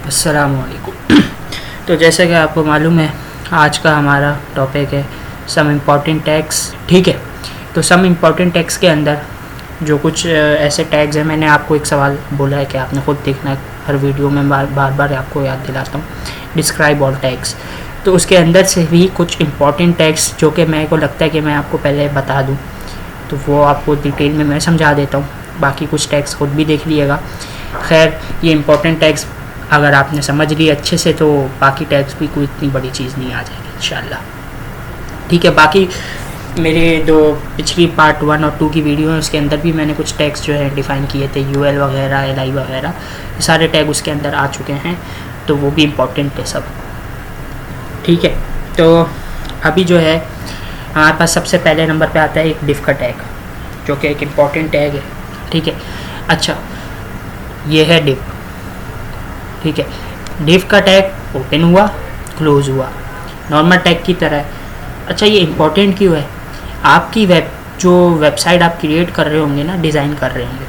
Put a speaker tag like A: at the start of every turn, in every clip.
A: अस्सलामुअलैकुम। तो जैसे कि आपको मालूम है, आज का हमारा टॉपिक है सम इम्पॉर्टेंट टैग्स। ठीक है, तो सम इम्पॉर्टेंट टैग्स के अंदर जो कुछ ऐसे टैग्स हैं, मैंने आपको एक सवाल बोला है कि आपने खुद देखना है, हर वीडियो में बार बार आपको याद दिलाता हूँ, डिस्क्राइब ऑल टैग्स। तो उसके अंदर से भी कुछ इम्पॉर्टेंट टैग्स जो कि मेरे को लगता है कि मैं आपको पहले बता दूँ, तो वो आपको डिटेल में मैं समझा देता हूँ। बाकी कुछ टैग्स खुद भी देख लीजिएगा। खैर, ये इम्पॉर्टेंट टैग्स अगर आपने समझ ली अच्छे से तो बाकी टैग्स भी कोई इतनी बड़ी चीज़ नहीं आ जाएगी इंशाल्लाह। ठीक है, बाकी मेरे दो पिछली पार्ट 1 और 2 की वीडियो है, उसके अंदर भी मैंने कुछ टैग्स जो है डिफ़ाइन किए थे, यूएल वगैरह, एलआई वगैरह, सारे टैग उसके अंदर आ चुके हैं, तो वो भी इम्पॉर्टेंट है सब। ठीक है, तो अभी जो है हमारे पास सबसे पहले नंबर पे आता है एक डिफ का टैग, जो कि एक इम्पॉर्टेंट टैग है। ठीक है, अच्छा, ये है डिफ। ठीक है, डिफ का टैग ओपन हुआ, क्लोज हुआ, नॉर्मल टैग की तरह है। अच्छा, ये इम्पॉर्टेंट क्यों है? आपकी वेबसाइट आप क्रिएट कर रहे होंगे ना, डिज़ाइन कर रहे होंगे,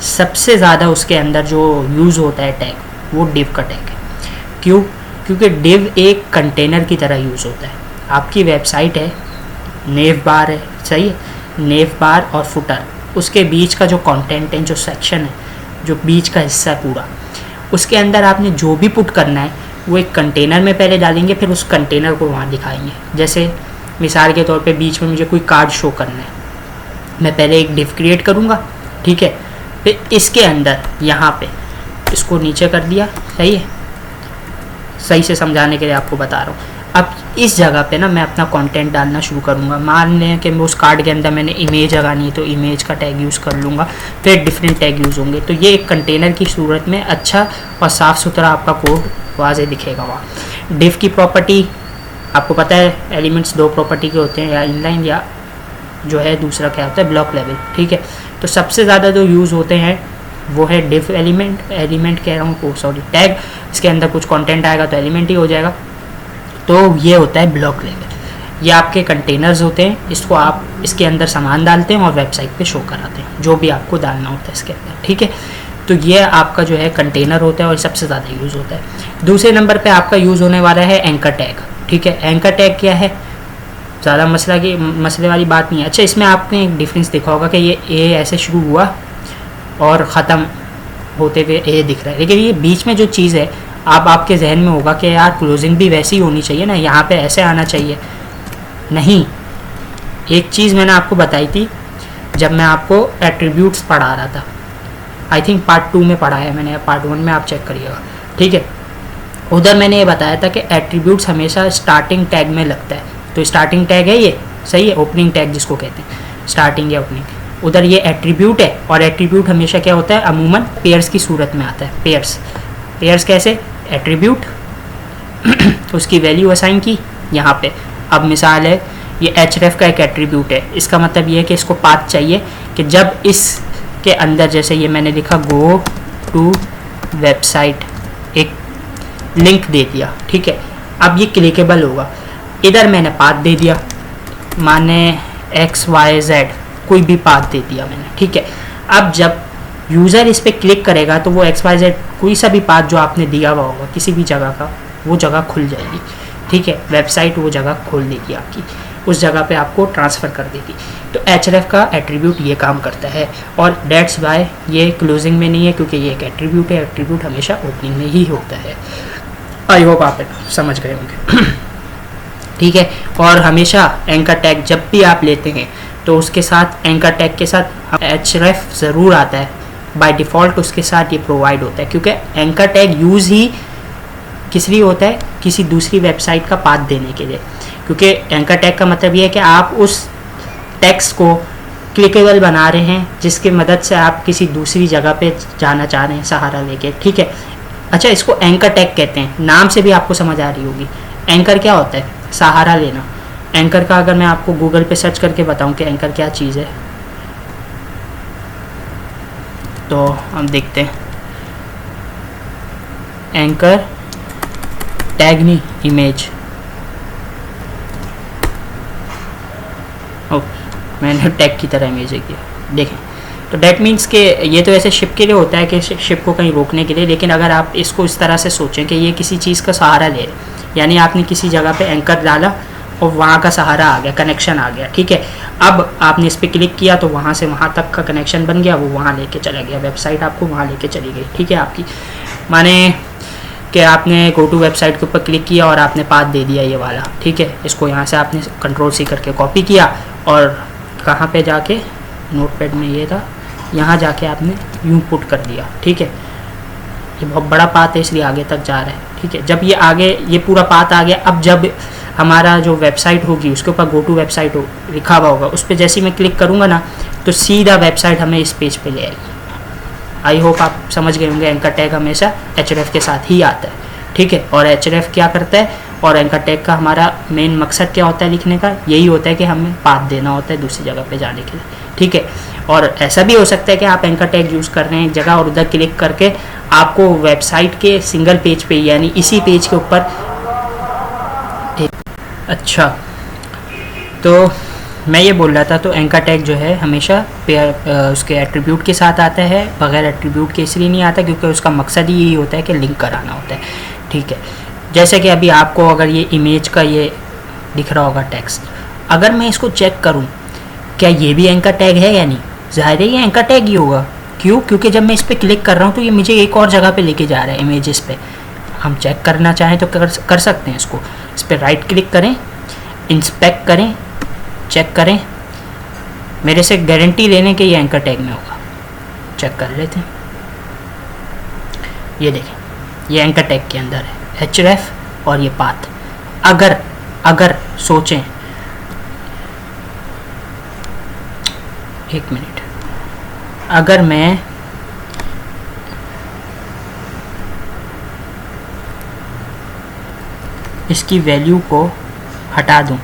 A: सबसे ज़्यादा उसके अंदर जो यूज़ होता है टैग, वो डिव का टैग है। क्यों? क्योंकि डिव एक कंटेनर की तरह यूज़ होता है। आपकी वेबसाइट है, नेव बार है, सही है, नेव बार और फुटर, उसके बीच का जो कंटेंट है, जो सेक्शन है, जो बीच का हिस्सा है पूरा, उसके अंदर आपने जो भी पुट करना है वो एक कंटेनर में पहले डालेंगे, फिर उस कंटेनर को वहाँ दिखाएंगे। जैसे मिसाल के तौर पे बीच में मुझे कोई कार्ड शो करना है, मैं पहले एक डिव क्रिएट करूँगा। ठीक है, फिर इसके अंदर यहाँ पे इसको नीचे कर दिया, सही है, सही से समझाने के लिए आपको बता रहा हूँ। अब इस जगह पे ना मैं अपना कंटेंट डालना शुरू करूँगा। मान लें कि मैं उस कार्ड के अंदर मैंने इमेज लगानी है, तो इमेज का टैग यूज़ कर लूँगा, फिर डिफरेंट टैग यूज़ होंगे। तो ये एक कंटेनर की सूरत में अच्छा और साफ़ सुथरा आपका कोड वाज़े दिखेगा वहाँ। डिफ की प्रॉपर्टी आपको पता है, एलिमेंट्स 2 प्रॉपर्टी के होते हैं, या इनलाइन या जो है दूसरा क्या होता है, ब्लॉक लेवल। ठीक है, तो सबसे ज़्यादा जो यूज़ होते हैं वो है डिफ एलिमेंट कह रहा हूँ, सॉरी, टैग। इसके अंदर कुछ कंटेंट आएगा तो एलिमेंट ही हो जाएगा। तो ये होता है ब्लॉक लेवल। ये आपके कंटेनर्स होते हैं, इसको आप इसके अंदर सामान डालते हैं और वेबसाइट पे शो कराते हैं, जो भी आपको डालना होता है इसके अंदर। ठीक है, तो ये आपका जो है कंटेनर होता है और सबसे ज़्यादा यूज़ होता है। दूसरे नंबर पे आपका यूज़ होने वाला है एंकर टैग। ठीक है, एंकर टैग क्या है? ज़्यादा मसले वाली बात नहीं है। अच्छा, इसमें आपने एक डिफरेंस देखा होगा कि ये ए ऐसे शुरू हुआ और ख़त्म होते हुए ए दिख रहा है, लेकिन ये बीच में जो चीज़ है, आपके जहन में होगा कि यार क्लोजिंग भी वैसी ही होनी चाहिए ना, यहाँ पे ऐसे आना चाहिए। नहीं, एक चीज़ मैंने आपको बताई थी जब मैं आपको एट्रीब्यूट्स पढ़ा रहा था, आई थिंक पार्ट 2 में पढ़ा है मैंने, पार्ट 1 में आप चेक करिएगा। ठीक है, उधर मैंने ये बताया था कि एट्रीब्यूट्स हमेशा स्टार्टिंग टैग में लगता है। तो स्टार्टिंग टैग है ये, सही है, ओपनिंग टैग जिसको कहते हैं, स्टार्टिंग या ओपनिंग। उधर ये एट्रीब्यूट है, और एट्रीब्यूट हमेशा क्या होता है, अमूमन पेयर्स की सूरत में आता है। पेयर्स कैसे? एट्रीब्यूट उसकी वैल्यू असाइन की यहाँ पे। अब मिसाल है, ये href का एक एट्रीब्यूट है, इसका मतलब ये है कि इसको पाथ चाहिए कि जब इसके अंदर, जैसे ये मैंने लिखा गो टू वेबसाइट, एक लिंक दे दिया। ठीक है, अब ये क्लिकेबल होगा। इधर मैंने पाथ दे दिया, माने XYZ, कोई भी पाथ दे दिया मैंने। ठीक है, अब जब यूज़र इस पर क्लिक करेगा तो वो XYZ कोई सा भी पाथ जो आपने दिया हुआ होगा किसी भी जगह का, वो जगह खुल जाएगी। ठीक है, वेबसाइट वो जगह खोल देगी आपकी, उस जगह पे आपको ट्रांसफ़र कर देगी। तो href का एट्रीब्यूट ये काम करता है, और डेट्स वाई ये क्लोजिंग में नहीं है, क्योंकि ये एक एट्रीब्यूट है। एट्रीब्यूट हमेशा ओपनिंग में ही होता है। आई होप आप समझ गए होंगे। ठीक है, और हमेशा एंकर टैग जब भी आप लेते हैं तो उसके साथ, एंकर टैग के साथ href ज़रूर आता है बाय डिफ़ॉल्ट, उसके साथ ये प्रोवाइड होता है, क्योंकि एंकर टैग यूज़ ही किस लिए होता है, किसी दूसरी वेबसाइट का पाथ देने के लिए। क्योंकि एंकर टैग का मतलब ये है कि आप उस टेक्स्ट को क्लिकेबल बना रहे हैं, जिसकी मदद से आप किसी दूसरी जगह पे जाना चाह रहे हैं सहारा लेके। ठीक है, अच्छा, इसको एंकर टैग कहते हैं, नाम से भी आपको समझ आ रही होगी। एंकर क्या होता है? सहारा लेना। एंकर का अगर मैं आपको गूगल पे सर्च करके बताऊं कि एंकर क्या चीज़ है, तो हम देखते हैं। एंकर टैग नहीं, इमेज। मैंने टैग की तरह इमेज किया, देखें तो डैट मीन्स कि ये तो ऐसे शिप के लिए होता है कि शिप को कहीं रोकने के लिए, लेकिन अगर आप इसको इस तरह से सोचें कि ये किसी चीज़ का सहारा ले रहे, यानी आपने किसी जगह पे एंकर डाला और वहाँ का सहारा आ गया, कनेक्शन आ गया, ठीक है। अब आपने इस पर क्लिक किया तो वहाँ से वहाँ तक का कनेक्शन बन गया, वो वहाँ लेके चला गया, वेबसाइट आपको वहाँ लेके चली गई, ठीक है आपकी। माने कि आपने गो टू वेबसाइट के ऊपर क्लिक किया और आपने पाथ दे दिया ये वाला, ठीक है। इसको यहाँ से आपने कंट्रोल-C करके कॉपी किया और कहाँ पे जाके, नोटपैड में ये था, यहाँ जाके आपने यूँ पुट कर दिया, ठीक है। ये बहुत बड़ा पाथ है इसलिए आगे तक जा रहा है, ठीक है। जब ये आगे ये पूरा पाथ आ गया, अब जब हमारा जो वेबसाइट होगी उसके ऊपर गो टू वेबसाइट लिखा हुआ होगा, उस पर जैसे ही मैं क्लिक करूँगा ना तो सीधा वेबसाइट हमें इस पेज पे ले आएगी। आई होप आप समझ गए होंगे, एंकर टैग हमेशा href के साथ ही आता है, ठीक है। और href क्या करता है, और एंकर टैग का हमारा मेन मकसद क्या होता है लिखने का, यही होता है कि हमें पाथ देना होता है दूसरी जगह पे जाने के लिए, ठीक है। और ऐसा भी हो सकता है कि आप एंकर टैग यूज़ कर रहे हैं एक जगह और उधर क्लिक करके आपको वेबसाइट के सिंगल पेज पे यानी इसी पेज के ऊपर, अच्छा तो मैं ये बोल रहा था, तो एंकर टैग जो है हमेशा उसके एट्रीब्यूट के साथ आता है, बगैर एट्रीब्यूट के इसलिए नहीं आता क्योंकि उसका मकसद ही यही होता है कि लिंक कराना होता है, ठीक है। जैसे कि अभी आपको अगर ये इमेज का ये दिख रहा होगा टेक्स्ट, अगर मैं इसको चेक करूं क्या ये भी एंकर टैग है या नहीं, ज़ाहिर है ये एंकर टैग ही होगा। क्यों? क्योंकि जब मैं इस पर क्लिक कर रहा हूँ तो ये मुझे एक और जगह पे लेके जा रहा है, इमेजेस पे। हम चेक करना चाहें तो कर सकते हैं इसको, इस पर राइट क्लिक करें, इंस्पेक्ट करें, चेक करें, मेरे से गारंटी लेने के ये एंकर टैग में होगा। चेक कर लेते हैं, ये देखें ये एंकर टैग के अंदर है href और ये पाथ। अगर सोचें, एक मिनट, अगर मैं इसकी वैल्यू को हटा दूं,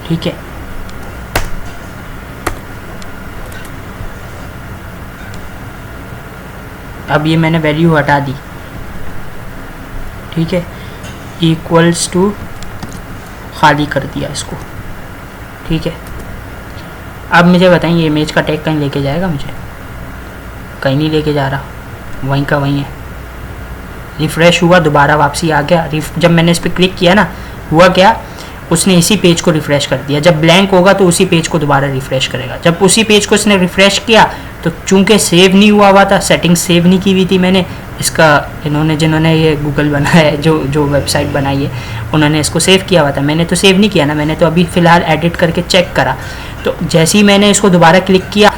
A: ठीक है, अब ये मैंने वैल्यू हटा दी, ठीक है, इक्वल्स टू खाली कर दिया इसको, ठीक है। अब मुझे बताएं ये इमेज का टैग कहीं लेके जाएगा मुझे? कहीं नहीं लेके जा रहा, वहीं का वहीं है। रिफ़्रेश हुआ, दोबारा वापसी आ गया। जब मैंने इस पर क्लिक किया ना, हुआ क्या, उसने इसी पेज को रिफ़्रेश कर दिया। जब ब्लैंक होगा तो उसी पेज को दोबारा रिफ़्रेश करेगा। जब उसी पेज को इसने रिफ़्रेश किया तो चूंकि सेव नहीं हुआ था, सेटिंग सेव नहीं की हुई थी मैंने, इसका जिन्होंने ये गूगल बनाया है, जो वेबसाइट बनाई है, उन्होंने इसको सेव किया हुआ था। मैंने तो सेव नहीं किया ना, मैंने तो अभी फ़िलहाल एडिट करके चेक करा। तो जैसे ही मैंने इसको दोबारा क्लिक किया,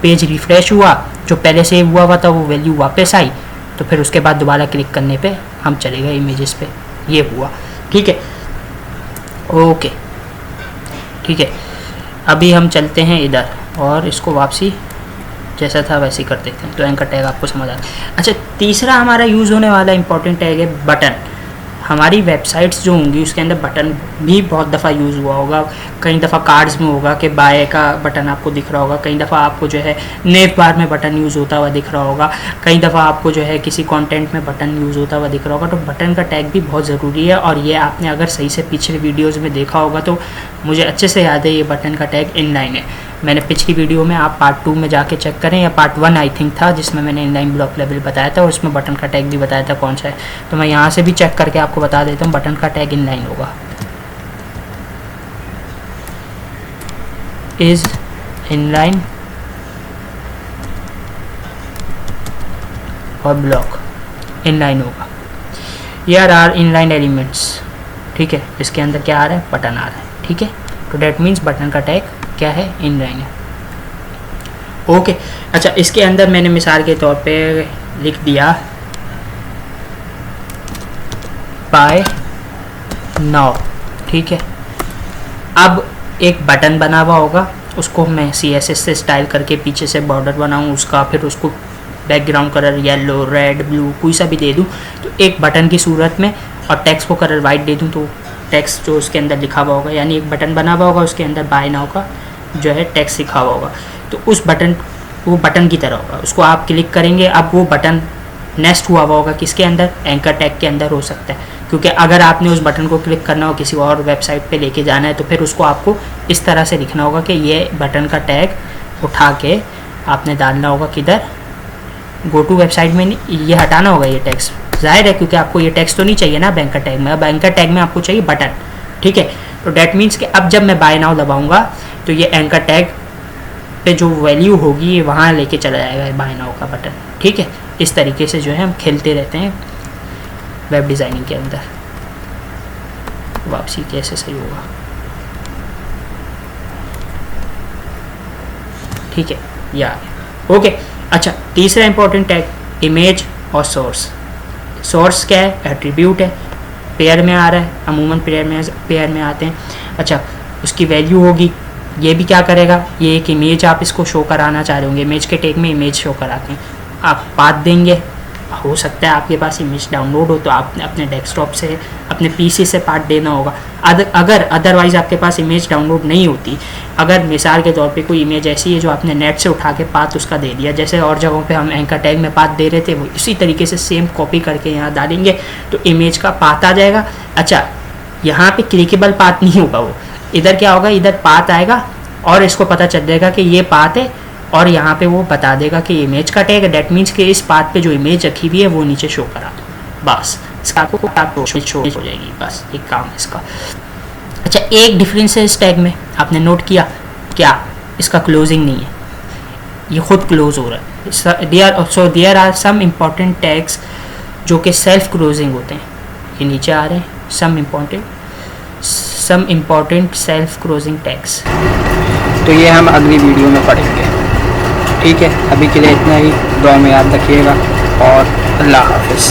A: पेज रिफ़्रेश हुआ, जो पहले सेव हुआ था वो वैल्यू वापस आई। तो फिर उसके बाद दोबारा क्लिक करने पे हम चले गए इमेजेस पे, ये हुआ, ठीक है, ओके, ठीक है। अभी हम चलते हैं इधर और इसको वापसी जैसा था वैसे ही कर देते हैं, तो एंकर टैग आपको समझ आ गया। अच्छा, तीसरा हमारा यूज़ होने वाला इंपॉर्टेंट टैग है बटन। हमारी वेबसाइट्स जो होंगी उसके अंदर बटन भी बहुत दफ़ा यूज़ हुआ होगा। कई दफ़ा कार्ड्स में होगा कि बाय का बटन आपको दिख रहा होगा, कई दफ़ा आपको जो है नेव बार में बटन यूज़ होता हुआ दिख रहा होगा, कई दफ़ा आपको जो है किसी कंटेंट में बटन यूज़ होता हुआ दिख रहा होगा। तो बटन का टैग भी बहुत ज़रूरी है, और ये आपने अगर सही से पिछले वीडियोज़ में देखा होगा तो मुझे अच्छे से याद है, ये बटन का टैग इनलाइन है। मैंने पिछली वीडियो में, आप पार्ट 2 में जाके चेक करें, या पार्ट 1 आई थिंक था, जिसमें मैंने इनलाइन ब्लॉक लेवल बताया था और उसमें बटन का टैग भी बताया था कौन सा है। तो मैं यहाँ से भी चेक करके आपको बता देता हूँ, बटन का टैग इनलाइन होगा, इज इनलाइन और ब्लॉक इनलाइन होगा। यार आर इनलाइन एलिमेंट्स, ठीक है, इसके अंदर क्या आ रहा है, बटन आ रहा है, ठीक है। तो डेट मीन्स बटन का टैग क्या है, इनलाइन है, ओके। अच्छा, इसके अंदर मैंने मिसाल के तौर पे लिख दिया बाय नाउ, ठीक है। अब एक बटन बना हुआ होगा, उसको मैं CSS से स्टाइल करके पीछे से बॉर्डर बनाऊँ उसका, फिर उसको background colour yellow, red, blue कोई सा भी दे दूँ, तो एक बटन की सूरत में, और टेक्स्ट को कलर वाइट दे दूँ, तो टेक्स्ट जो उसके अंदर लिखा हुआ होगा, यानी एक बटन बना हुआ होगा, उसके अंदर बाय नाउ का जो है टेक्स्ट लिखा हुआ होगा, तो उस बटन, वो बटन की तरह होगा, उसको आप क्लिक करेंगे। अब वो बटन नेस्ट हुआ होगा किसके अंदर, एंकर टैग के अंदर हो सकता है, क्योंकि अगर आपने उस बटन को क्लिक करना हो, किसी और वेबसाइट पे लेके जाना है, तो फिर उसको आपको इस तरह से लिखना होगा कि ये बटन का टैग उठा के आपने डालना होगा किधर, गो टू वेबसाइट में ये हटाना होगा ये टैक्स, जाहिर है क्योंकि आपको ये टैक्स तो नहीं चाहिए ना बैंकर टैग में, बैंकर टैग में आपको चाहिए बटन, ठीक है। तो डैट मीन्स कि अब जब मैं बाय नाउ दबाऊंगा तो ये एंकर टैग पे जो वैल्यू होगी ये वहाँ लेके चला जाएगा बाय नाउ का बटन, ठीक है। इस तरीके से जो है हम खेलते रहते हैं वेब डिज़ाइनिंग के अंदर। वापसी कैसे सही होगा, ठीक है, ये आ गया, ओके। अच्छा, तीसरा इंपॉर्टेंट टैग इमेज और सोर्स। सोर्स क्या है, एट्रीब्यूट है, पेयर में आ रहा है, अमूमन पेयर में आते हैं। अच्छा, उसकी वैल्यू होगी, ये भी क्या करेगा, ये एक इमेज आप इसको शो कराना चाह रहे होंगे, इमेज के टैग में इमेज शो कराते हैं, आप पाथ देंगे, हो सकता है आपके पास इमेज डाउनलोड हो तो आपने अपने डेस्कटॉप से अपने पीसी से पार्ट देना होगा। अगर अदरवाइज़ आपके पास इमेज डाउनलोड नहीं होती, अगर मिसाल के तौर पे कोई इमेज ऐसी है जो आपने नेट से उठा के पाथ उसका दे दिया, जैसे और जगहों पे हम एंकर टैग में पाथ दे रहे थे, वो इसी तरीके से सेम कॉपी करके यहाँ डालेंगे तो इमेज का पाथ आ जाएगा। अच्छा, यहाँ पे क्लिकेबल पाथ नहीं होगा, वो इधर क्या होगा, इधर पाथ आएगा और इसको पता चल जाएगा कि ये पाथ है और यहाँ पे वो बता देगा कि इमेज का टैग है, डेट मीन्स कि इस पाथ पे जो इमेज रखी हुई है वो नीचे शो करा दो, बस इसका आपको शो हो जाएगी, बस एक काम है इसका। अच्छा, एक डिफरेंस है इस टैग में, आपने नोट किया क्या, इसका क्लोजिंग नहीं है, ये खुद क्लोज हो रहा है। There are some important tags जो कि सेल्फ क्लोजिंग होते हैं, ये नीचे आ रहे हैं, some important self closing tags, तो ये हम अगली वीडियो में पढ़ेंगे, ठीक है। अभी के लिए इतना ही, दुआ में याद रखिएगा और अल्लाह हाफिज़।